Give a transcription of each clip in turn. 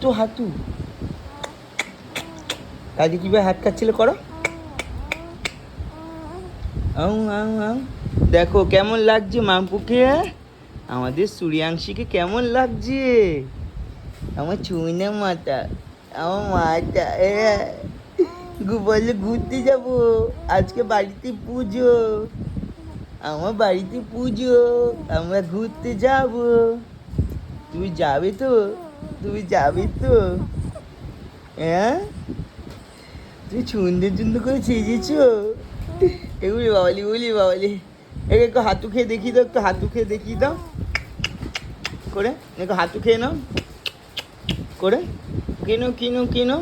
তো হাতু আগে কিভাবে হাত কাটছিল করো। আউ আউ আউ দেখো কেমন লাগছে মাম্পুকে, আমাদের সূর্যাংশীকে কেমন লাগছে, আমার চুইনা মাতা, আমার মাটা বলে ঘুরতে যাবো আজকে, বাড়িতে পুজো, আমার বাড়িতে পুজো, আমরা ঘুরতে যাব। তুমি যাবে তো, তুমি যাবে তো? হ্যাঁ তুমি সুন্দর সুন্দর করে সেজেছো, এগুলি বাবালি বলি বাবালি। একটু হাতু খেয়ে দেখিয়ে দাও, একটু হাতু খেয়ে দেখিয়ে দাও করে, একটু হাতু খেয়ে নাও করে, কিনো কিনো কিনো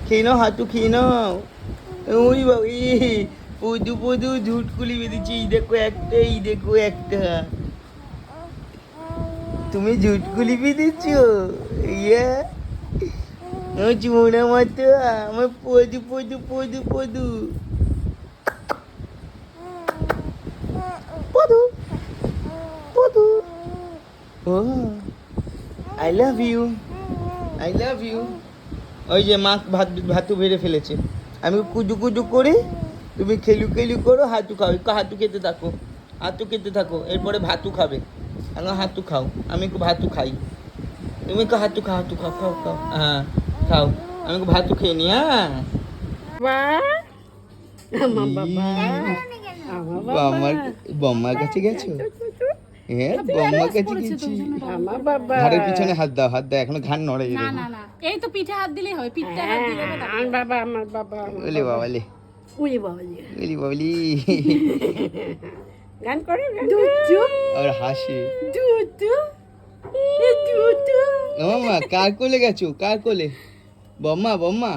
খেয়ে নাও, হাতু খেয়ে নাও। ওই বাবা পদু পদু ঝুটকুলি বেঁধেছি, এই দেখো একটা, এই দেখো একটা, তুমি ঝুটকুলি বেঁধেছ, ইয়ে আমার চুমোনা মতো, আমার পদু পদু পদু পদু পদু পদু। ও I love you, I love you. ওই যে মা ভাতু বেড়ে ফেলেছে, আমি কুজু কুজু করি, তুমি খেলু খেলু করো, হাতু খাও, একটু হাতু খেতে থাকো, হাতু খেতে থাকো, এরপরে ভাতু খাবে। আমার হাতু খাও, আমি একটু ভাতু খাই, তুমি একটু হাতু খাও, হাতু খাও, খাও খাও, হ্যাঁ খাও, আমি একটু ভাতু খেয়ে নি। হ্যাঁ আমার বম্মার কাছে গেছো? হ্যাঁ বম্মার কাছে গেছি। ঘাড়ের পিছনে হাত দাও, হাত দাও, এখনো ঘাড় নড়ে না না না, এই তো পিঠে হাত দিলেই হয়, পিঠে হাত দিলে আমার বাবা, আমার বাবা, ওলে বাবালে, উলি বাবালি, ওলে বাবালি, গান করে দুধু আর হাসি। দুধু দুধু। মামা কার কোলে গেছো, কার কোলে? বম্মা বম্মা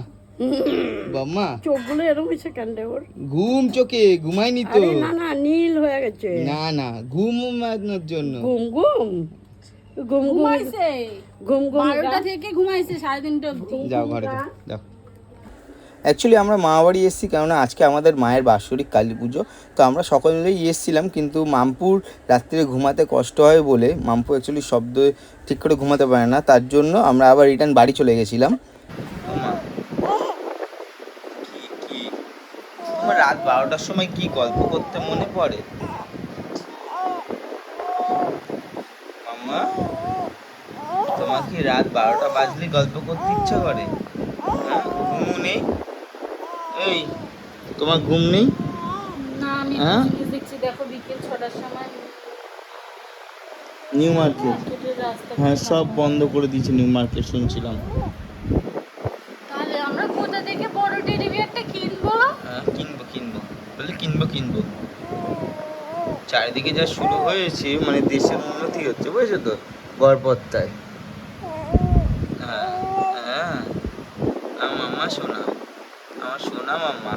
বম্মা। চোখগুলো এরকম হয়েছে কেন রে ওর? ঘুম চোখে, ঘুমায়নি তো? আরে না না, নীল হয়ে গেছে। না না, ঘুমানোর জন্য। ঘুম ঘুম ঘুম ঘুমাইছে, ঘুম ঘুম 12টা থেকে ঘুমাইছে 3:30 অবধি। যাও ঘরে যাও, যাও। অ্যাকচুয়ালি আমরা মামাবাড়ি এসেছি, কেননা আজকে আমাদের মায়ের বাৎসরিক কালী পুজো। তো আমরা সকল মিলেই এসেছিলাম, কিন্তু মামপুর রাত্রে ঘুমাতে কষ্ট হয় বলে, মামপু অ্যাকচুয়ালি শব্দ ঠিক করে ঘুমাতে পারে না, তার জন্য আমরা আবার রিটার্ন বাড়ি চলে গেছিলাম। তোমার রাত 12টার সময় কি গল্প করতে মনে পড়ে মাম্মা? তোমার কি রাত 12টা বাজলে গল্প করতে ইচ্ছা করে? ঘুম নেই? এই তোমার ঘুম নেই? না আমি হ্যাঁ? জিনিস দেখছি, দেখো বিকেল 6টার সময় নিউ মার্কেট, মার্কেটের রাস্তা। হ্যাঁ সব বন্ধ করে দিয়েছে নিউ মার্কেট, শুনছিলাম। তাহলে আমরা কোথা থেকে বড় টেডি বিয়ারটা কিনবো? হ্যাঁ কিনবো কিনবো, বলে কিনবো কিনবো। চারিদিকে যা শুরু হয়েছে, মানে দেশের উন্নতি হচ্ছে, বুঝেছো তো, গড়পত্তায়। হ্যাঁ হ্যাঁ, আমার মাম্মা সোনা, আমার সোনা মাম্মা,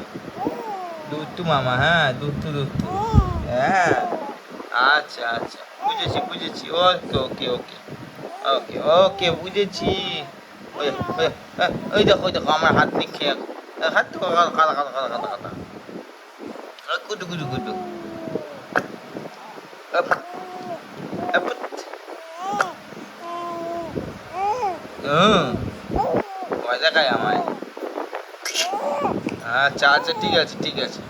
দুধটু মামা, হ্যাঁ দুধটু দুধটু, হ্যাঁ আচ্ছা আচ্ছা, বুঝেছি বুঝেছি, ওকে ওকে ওকে ওকে ওকে বুঝেছি। ওই ওই দেখো, ওই দেখো আমার হাত নিয়ে খেয়ে, হাত তো কাদা কাদা কাদা কাদা কাদা কাদা, কুটু কুটু কুটু, ভয় দেখায় আমায়। আচ্ছা আচ্ছা ঠিক আছে ঠিক আছে।